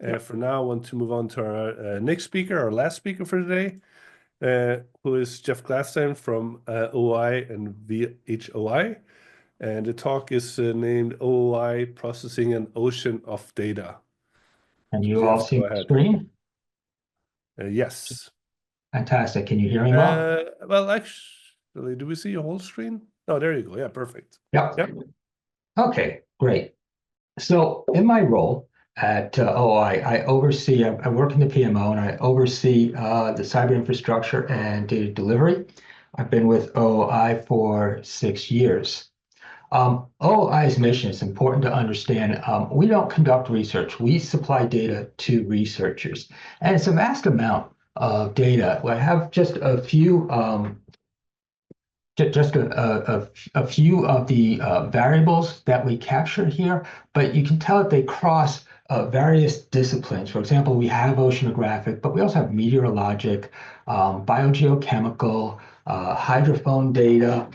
For now, I want to move on to our next speaker, our last speaker for today, who is Jeff Glatstein from OOI and WHOI. And the talk is named OOI Processing an Ocean of Data. Can So you all Jeff, see go the ahead. screen? Yes. Fantastic. Can you hear me well? Well, actually, do we see your whole screen? Oh, there you go. Yeah, perfect. Yep. Yep. Okay, great. So in my role at OOI, I work in the PMO and I oversee the cyber infrastructure and data delivery. I've been with OOI for 6 years. OOI's mission is important to understand. We don't conduct research. We supply data to researchers. And it's a vast amount of data. I have just a few a few of the variables that we captured here, but you can tell that they cross various disciplines. For example, we have oceanographic, but we also have meteorologic, biogeochemical, hydrophone data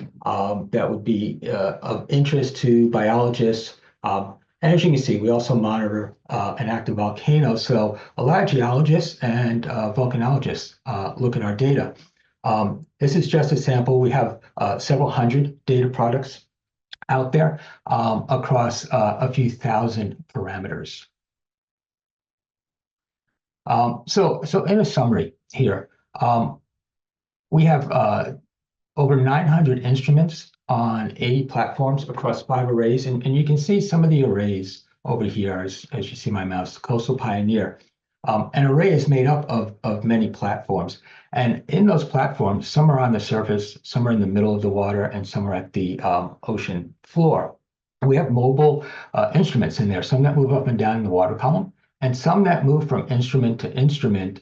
that would be of interest to biologists. And as you can see, we also monitor an active volcano. So a lot of geologists and volcanologists look at our data. This is just a sample. We have several hundred data products out there across a few thousand parameters. So in a summary here, we have over 900 instruments on 80 platforms across 5 arrays. And you can see some of the arrays over here as you see my mouse, Coastal Pioneer. An array is made up of many platforms. And in those platforms, some are on the surface, some are in the middle of the water, and some are at the ocean floor. We have mobile instruments in there, some that move up and down in the water column, and some that move from instrument to instrument.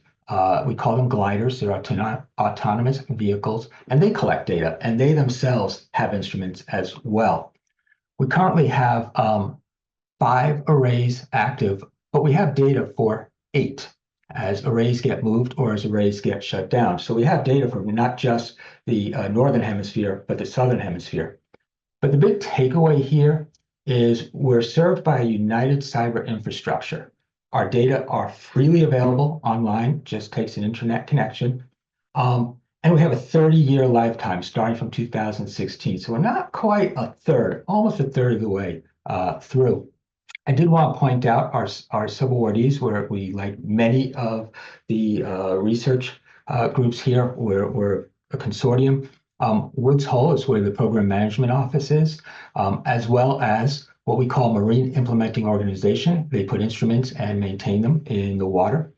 We call them gliders. They're autonomous vehicles, and they collect data, and they themselves have instruments as well. We currently have 5 arrays active, but we have data for 8 as arrays get moved or as arrays get shut down. So we have data from not just the northern hemisphere, but the southern hemisphere. But the big takeaway here is we're served by a united cyber infrastructure. Our data are freely available online, just takes an internet connection. And we have a 30-year lifetime starting from 2016. So we're not quite a third, almost a third of the way through. I did want to point out our subawardees, where we, like many of the research groups here, we're a consortium. Woods Hole is where the program management office is, as well as what we call Marine Implementing Organization. They put instruments and maintain them in the water.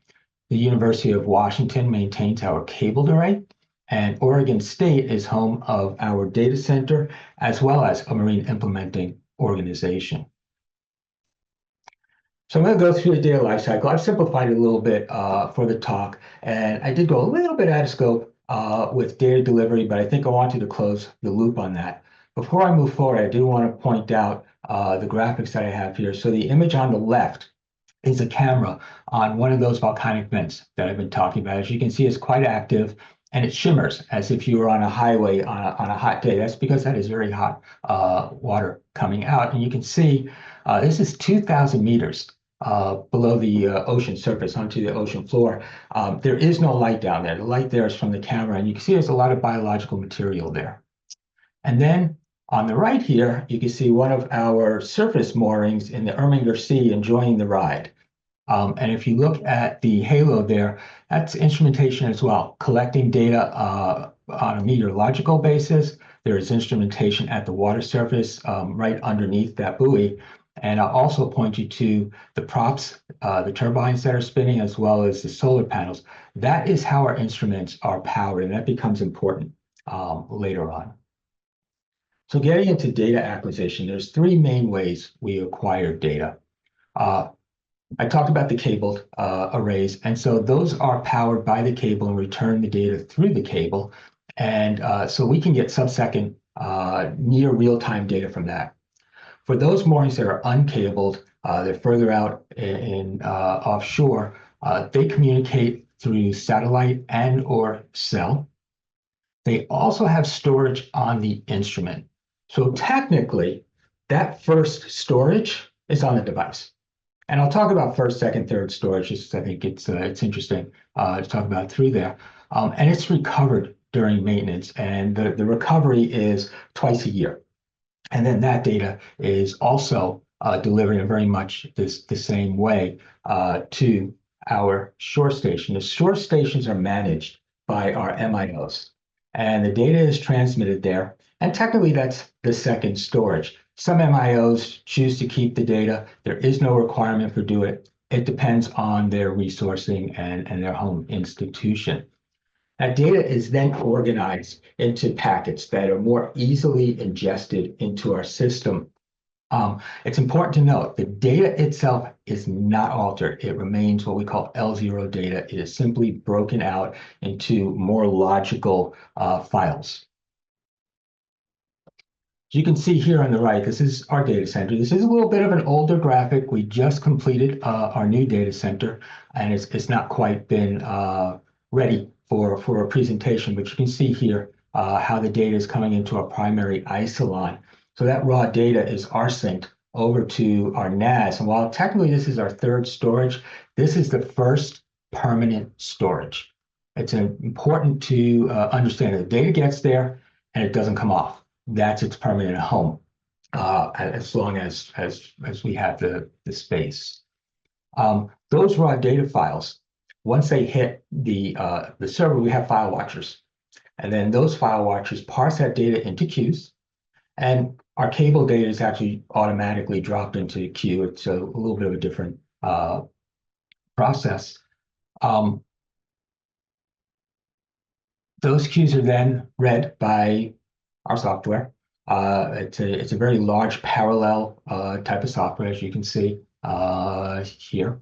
The University of Washington maintains our cabled array, and Oregon State is home of our data center, as well as a Marine Implementing Organization. So I'm going to go through the data lifecycle. I've simplified it a little bit for the talk, and I did go a little bit out of scope with data delivery, but I think I wanted to close the loop on that. Before I move forward, I do want to point out the graphics that I have here. So the image on the left is a camera on one of those volcanic vents that I've been talking about. As you can see, it's quite active, and it shimmers as if you were on a highway on a hot day. That's because that is very hot water coming out. And you can see this is 2,000 meters below the ocean surface onto the ocean floor. There is no light down there. The light there is from the camera, and you can see there's a lot of biological material there. And then on the right here, you can see one of our surface moorings in the Erminger Sea enjoying the ride. And if you look at the halo there, that's instrumentation as well, collecting data on a meteorological basis. There is instrumentation at the water surface right underneath that buoy. And I'll also point you to the props, the turbines that are spinning, as well as the solar panels. That is how our instruments are powered, and that becomes important later on. So getting into data acquisition, there's 3 main ways we acquire data. I talked about the cabled arrays, and so those are powered by the cable and return the data through the cable. And so we can get sub-second near real-time data from that. For those moorings that are uncabled, they're further out in offshore, they communicate through satellite and or cell. They also have storage on the instrument. So technically, that first storage is on the device. And I'll talk about first, second, third storage, just 'cause I think it's interesting to talk about through there. And it's recovered during maintenance, and the recovery is twice a year. And then that data is also delivered in very much the same way to our shore station. The shore stations are managed by our MIOs, and the data is transmitted there. And technically, that's the second storage. Some MIOs choose to keep the data. There is no requirement for do it. It depends on their resourcing and their home institution. That data is then organized into packets that are more easily ingested into our system. It's important to note the data itself is not altered. It remains what we call L0 data. It is simply broken out into more logical files. As you can see here on the right, this is our data center. This is a little bit of an older graphic. We just completed our new data center, and it's not quite been ready for a presentation, but you can see here how the data is coming into our primary isolon. So that raw data is rsynced over to our NAS. And while technically this is our third storage, this is the first permanent storage. It's important to understand that the data gets there and it doesn't come off. That's its permanent home, as long as we have the space. Those raw data files, once they hit the server, we have file watchers. And then those file watchers parse that data into queues. And our cable data is actually automatically dropped into a queue. It's a little bit of a different process. Those queues are then read by our software. It's a very large parallel type of software, as you can see here.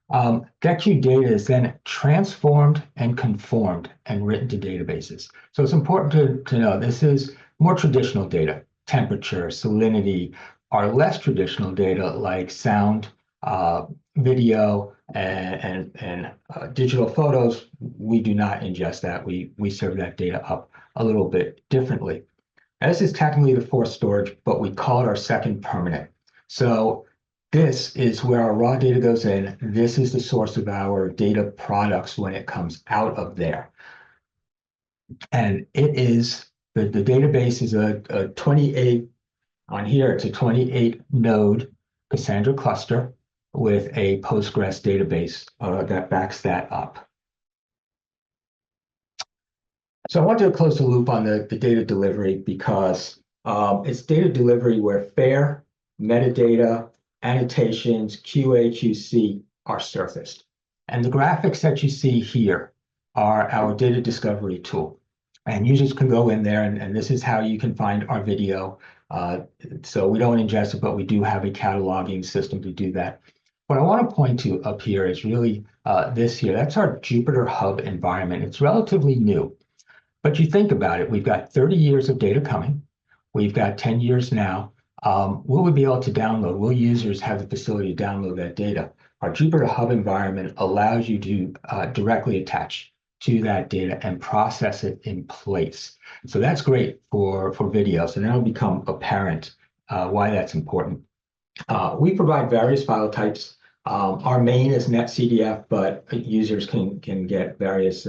That queue data is then transformed and conformed and written to databases. So it's important to know this is more traditional data. Temperature, salinity are less traditional data like sound, video, and digital photos. We do not ingest that. We serve that data up a little bit differently. Now, this is technically the fourth storage, but we call it our second permanent. So this is where our raw data goes in. This is the source of our data products when it comes out of there. And it is, the database is a 28, on here, it's a 28 node Cassandra cluster with a Postgres database that backs that up. So I want to close the loop on the data delivery because it's data delivery where FAIR, metadata, annotations, QA, QC are surfaced. And the graphics that you see here are our data discovery tool. And users can go in there, and this is how you can find our video. So we don't ingest it, but we do have a cataloging system to do that. What I want to point to up here is really this here. That's our Jupyter Hub environment. It's relatively new. But you think about it, we've got 30 years of data coming. We've got 10 years now. Will we be able to download? Will users have the facility to download that data? Our Jupyter Hub environment allows you to directly attach to that data and process it in place. So that's great for video. So now it'll become apparent why that's important. We provide various file types. Our main is NetCDF, but users can get various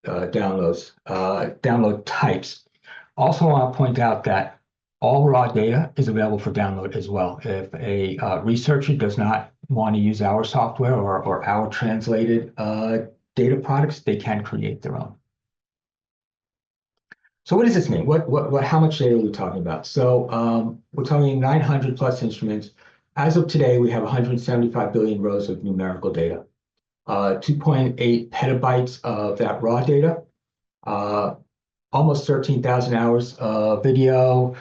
download types. Also, I want to point out that all raw data is available for download as well. If a researcher does not want to use our software or our translated data products, they can create their own. So what does this mean? How much data are we talking about? So we're talking 900 plus instruments. As of today, we have 175 billion rows of numerical data. 2.8 petabytes of that raw data, almost 13,000 hours of video,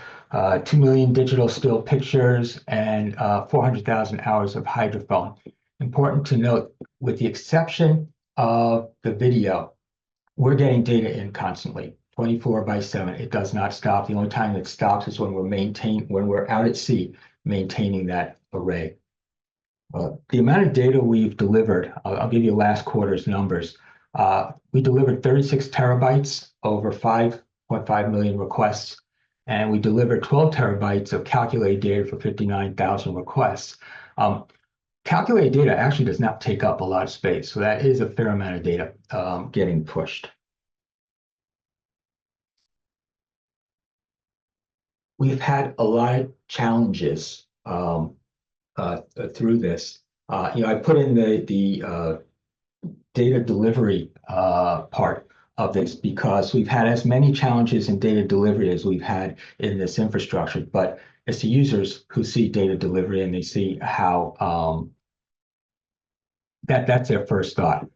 2 million digital still pictures, and 400,000 hours of hydrophone. Important to note, with the exception of the video, we're getting data in constantly, 24/7. It does not stop. The only time it stops is when we're out at sea maintaining that array. The amount of data we've delivered, I'll give you last quarter's numbers. We delivered 36 terabytes over 5.5 million requests, and we delivered 12 terabytes of calculated data for 59,000 requests. Calculated data actually does not take up a lot of space, so that is a fair amount of data getting pushed. We've had a lot of challenges through this. I put in the data delivery part of this because we've had as many challenges in data delivery as we've had in this infrastructure, but it's the users who see data delivery and they see how that's their first thought.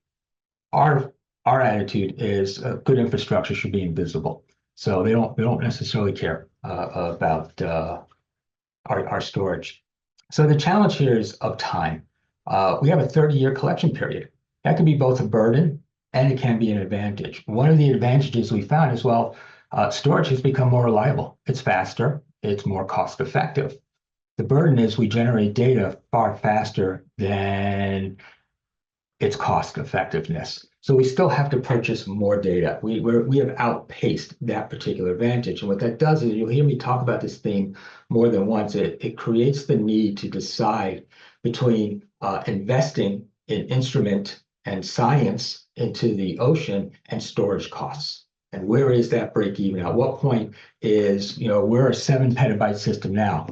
Our attitude is good infrastructure should be invisible, so they don't necessarily care about our storage. So the challenge here is of time. We have a 30-year collection period. That can be both a burden and it can be an advantage. One of the advantages we found is, well, storage has become more reliable. It's faster, it's more cost effective. The burden is we generate data far faster than its cost effectiveness. So we still have to purchase more data. We have outpaced that particular advantage. And what that does is, you'll hear me talk about this theme more than once, it creates the need to decide between investing in instrument and science into the ocean and storage costs. And where is that break even? At what point is, we're a 7 petabyte system now.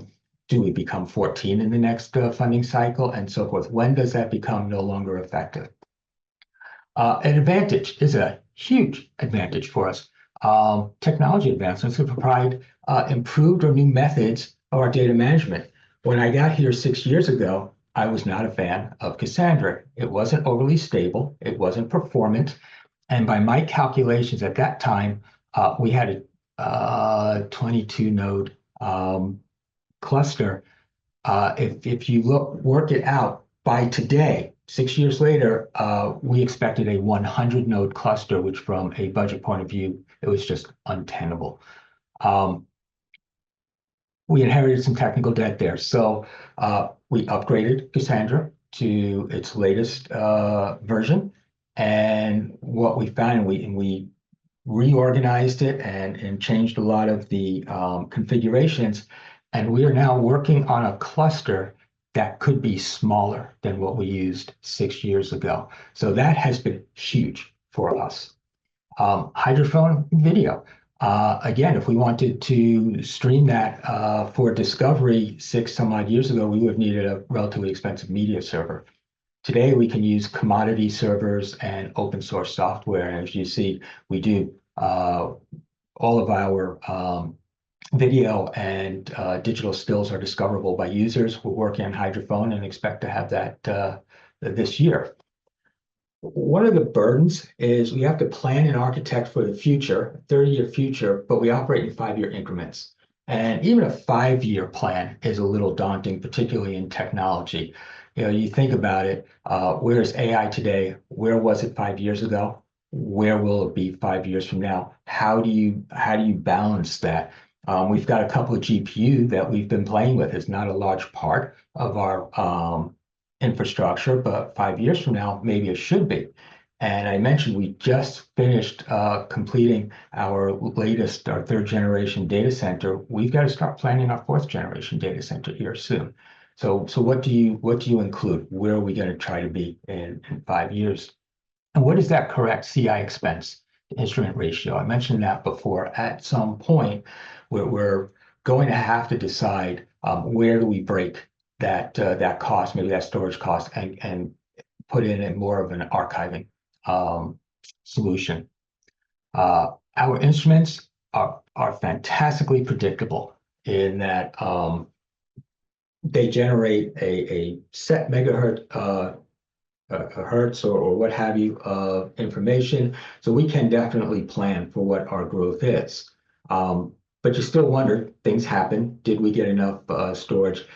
Do we become 14 in the next funding cycle and so forth? When does that become no longer effective? An advantage is a huge advantage for us. Technology advancements have provide improved or new methods of our data management. When I got here 6 years ago, I was not a fan of Cassandra. It wasn't overly stable. It wasn't performant. And by my calculations at that time, we had a 22 node cluster. If you work it out by today, 6 years later, we expected a 100 node cluster, which from a budget point of view, it was just untenable. We inherited some technical debt there. So we upgraded Cassandra to its latest version. And what we found, we reorganized it and changed a lot of the configurations. And we are now working on a cluster that could be smaller than what we used 6 years ago. So that has been huge for us. Hydrophone video. Again, if we wanted to stream that for discovery 6 some odd years ago, we would have needed a relatively expensive media server. Today, we can use commodity servers and open source software. And as you see, we do all of our video and digital stills are discoverable by users. We're working on hydrophone and expect to have that this year. One of the burdens is we have to plan and architect for the future, 30-year future, but we operate in 5-year increments. And even a 5-year plan is a little daunting, particularly in technology. You think about it, where is AI today? Where was it 5 years ago? Where will it be 5 years from now? How do you balance that? We've got a couple of GPU that we've been playing with. It's not a large part of our infrastructure, but 5 years from now, maybe it should be. And I mentioned we just finished completing our 3rd generation data center. We've got to start planning our 4th generation data center here soon. So what do you include? Where are we going to try to be in 5 years? And what is that correct CI expense to instrument ratio? I mentioned that before. At some point, we're going to have to decide where do we break that cost, maybe that storage cost, and put in more of an archiving solution. Our instruments are fantastically predictable in that they generate a set megahertz hertz or what have you of information. So we can definitely plan for what our growth is. But you still wonder, things happen. Did we get enough storage?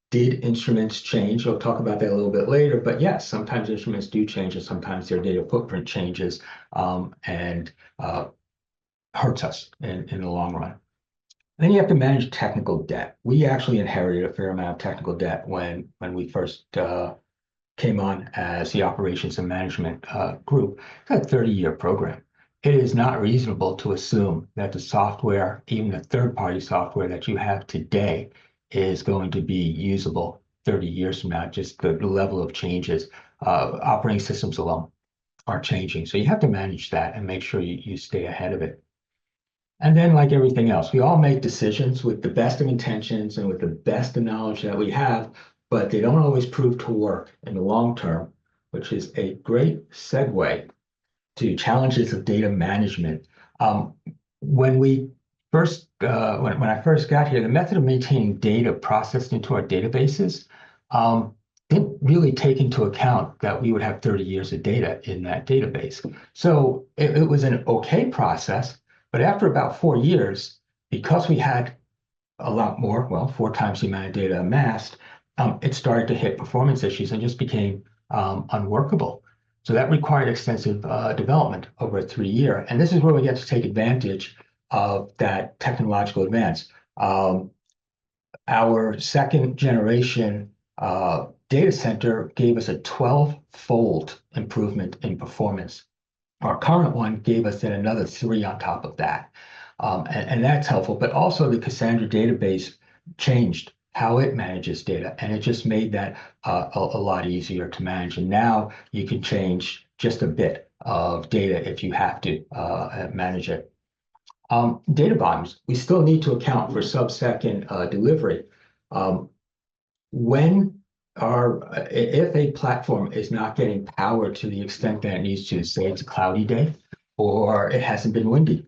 Did instruments change? We'll talk about that a little bit later. But yes, sometimes instruments do change and sometimes their data footprint changes and hurts us in the long run. Then you have to manage technical debt. We actually inherited a fair amount of technical debt when we first came on as the operations and management group. It's a 30-year program. It is not reasonable to assume that the software, even the third-party software that you have today, is going to be usable 30 years from now, just the level of changes. Operating systems alone are changing. So you have to manage that and make sure you stay ahead of it. And then, like everything else, we all make decisions with the best of intentions and with the best of knowledge that we have, but they don't always prove to work in the long term, which is a great segue to challenges of data management. When we first, when I first got here, the method of maintaining data processed into our databases didn't really take into account that we would have 30 years of data in that database. So it was an okay process, but after about 4 years, because we had a lot more, well, 4 times the amount of data amassed, it started to hit performance issues and just became unworkable. So that required extensive development over a 3-year. And this is where we get to take advantage of that technological advance. Our second generation data center gave us a 12-fold improvement in performance. Our current one gave us then another 3 on top of that. And that's helpful, but also the Cassandra database changed how it manages data, and it just made that a lot easier to manage. And now you can change just a bit of data if you have to manage it. Data volumes, we still need to account for sub-second delivery. If a platform is not getting power to the extent that it needs to, say it's a cloudy day or it hasn't been windy,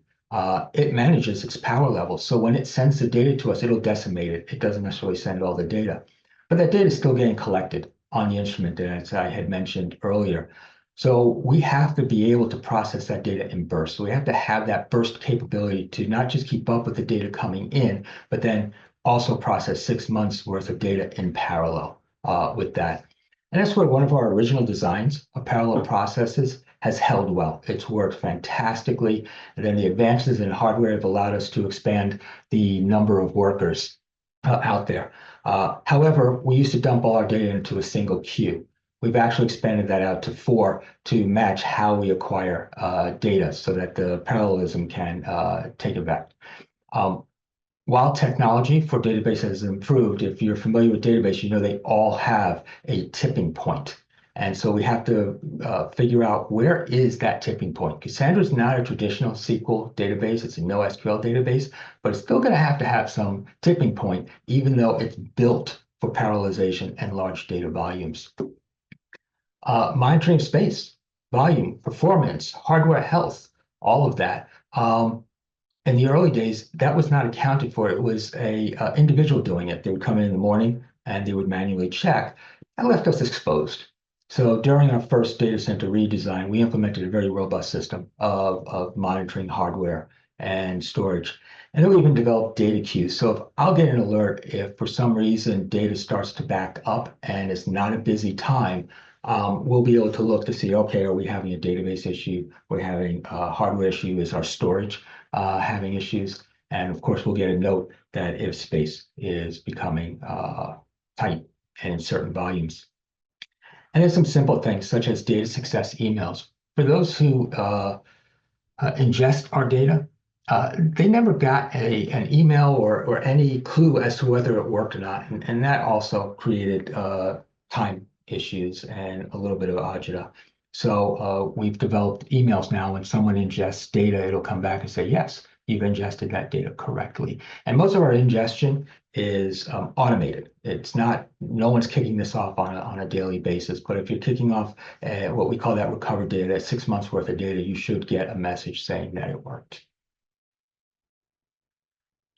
it manages its power levels. So when it sends the data to us, it'll decimate it. It doesn't necessarily send all the data, but that data is still getting collected on the instrument, as I had mentioned earlier. So we have to be able to process that data in bursts. So we have to have that burst capability to not just keep up with the data coming in, but then also process 6 months worth of data in parallel with that. And that's where one of our original designs of parallel processes has held well. It's worked fantastically. And then the advances in hardware have allowed us to expand the number of workers out there. However, we used to dump all our data into a single queue. We've actually expanded that out to 4 to match how we acquire data so that the parallelism can take effect. While technology for databases has improved, if you're familiar with database, you know they all have a tipping point. And so we have to figure out where is that tipping point. Cassandra is not a traditional SQL database. It's a NoSQL database, but it's still going to have some tipping point, even though it's built for parallelization and large data volumes. Monitoring space, volume, performance, hardware health, all of that. In the early days, that was not accounted for. It was a individual doing it. They would come in the morning and they would manually check. That left us exposed. So during our first data center redesign, we implemented a very robust system of monitoring hardware and storage. And then we even developed data queues. So if I'll get an alert if for some reason data starts to back up and it's not a busy time, we'll be able to look to see, okay, are we having a database issue? We're having a hardware issue. Is our storage having issues? And of course, we'll get a note that if space is becoming tight and in certain volumes. And then some simple things such as data success emails. For those who ingest our data, they never got an email or any clue as to whether it worked or not. And that also created time issues and a little bit of agita. So we've developed emails now. When someone ingests data, it'll come back and say, yes, you've ingested that data correctly. And most of our ingestion is automated. It's not, no one's kicking this off on a daily basis, but if you're kicking off what we call that recovered data, that 6 months worth of data, you should get a message saying that it worked.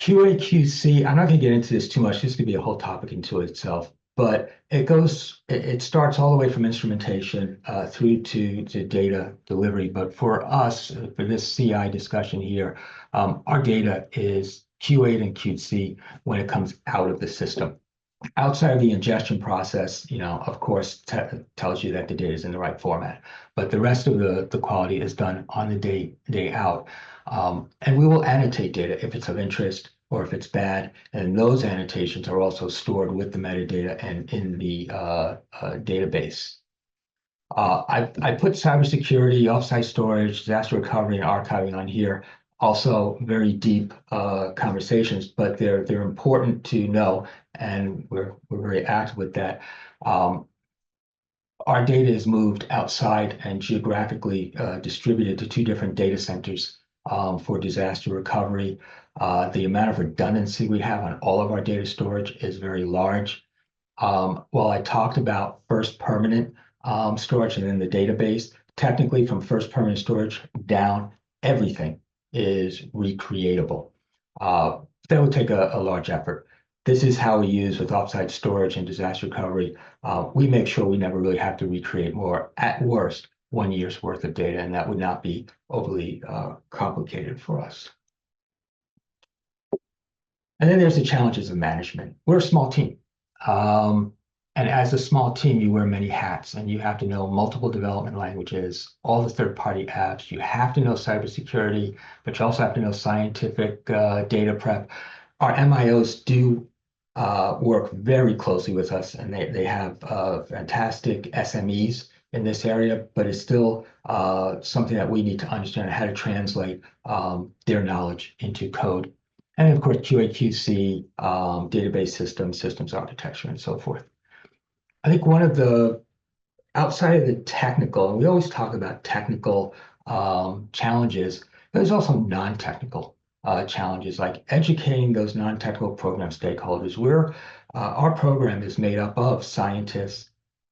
QA, QC, I'm not going to get into this too much. This could be a whole topic into itself, but it starts all the way from instrumentation through to data delivery. But for us, for this CI discussion here, our data is QA'd and QC when it comes out of the system. Outside of the ingestion process, of course, tells you that the data is in the right format. But the rest of the quality is done on the day out. And we will annotate data if it's of interest or if it's bad. And those annotations are also stored with the metadata and in the database. I put cybersecurity, offsite storage, disaster recovery, and archiving on here also very deep conversations, but they're important to know, and we're very active with that. Our data is moved outside and geographically distributed to 2 different data centers for disaster recovery. The amount of redundancy we have on all of our data storage is very large. While I talked about first permanent storage and then the database, technically from first permanent storage down, everything is recreatable. That would take a large effort. This is how we use with offsite storage and disaster recovery. We make sure we never really have to recreate more, at worst, 1 year's worth of data, and that would not be overly complicated for us. And then there's the challenges of management. We're a small team. And as a small team, you wear many hats, and you have to know multiple development languages, all the third-party apps. You have to know cybersecurity, but you also have to know scientific data prep. Our MIOs do work very closely with us, and they have fantastic SMEs in this area, but it's still something that we need to understand how to translate their knowledge into code. And of course, QA/QC, database systems architecture, and so forth. I think one of the, outside of the technical, and we always talk about technical challenges, there's also non-technical challenges, like educating those non-technical program stakeholders. Our program is made up of scientists,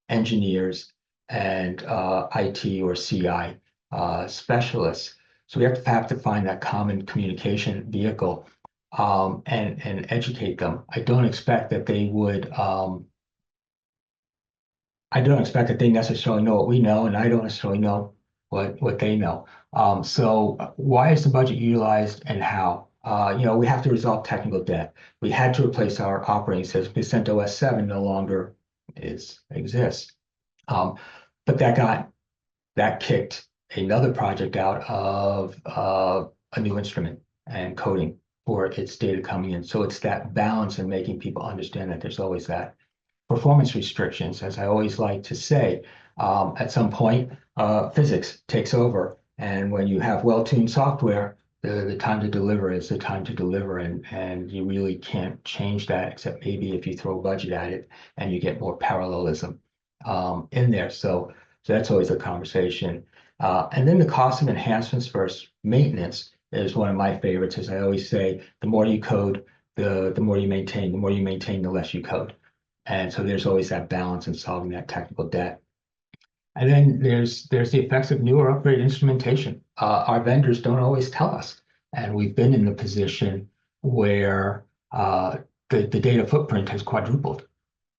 engineers, and IT or CI specialists. So we have to find that common communication vehicle and educate them. I don't expect that they would. I don't expect that they necessarily know what we know, and I don't necessarily know what they know. So why is the budget utilized and how? We have to resolve technical debt. We had to replace our operating system because CentOS 7 no longer exists. But that kicked another project out of a new instrument and coding for its data coming in. So it's that balance and making people understand that there's always that performance restrictions. As I always like to say, at some point, physics takes over. And when you have well-tuned software, the time to deliver is the time to deliver. And you really can't change that, except maybe if you throw budget at it and you get more parallelism in there. So that's always a conversation. And then the cost of enhancements versus maintenance is one of my favorites. As I always say, the more you code, the more you maintain. The more you maintain, the less you code. And so there's always that balance in solving that technical debt. And then there's the effects of new or upgraded instrumentation. Our vendors don't always tell us. And we've been in the position where the data footprint has quadrupled.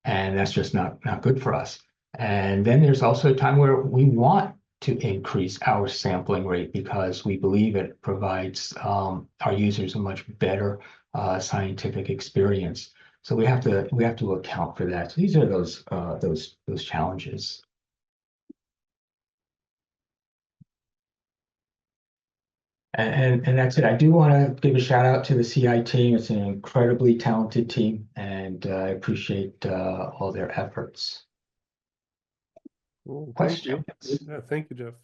And that's just not good for us. And then there's also a time where we want to increase our sampling rate because we believe it provides our users a much better scientific experience. So we have to account for that. So these are those challenges. And that's it. I do want to give a shout out to the CI team. It's an incredibly talented team, and I appreciate all their efforts. Cool. Questions? Thank you. Yeah, thank you, Jeff.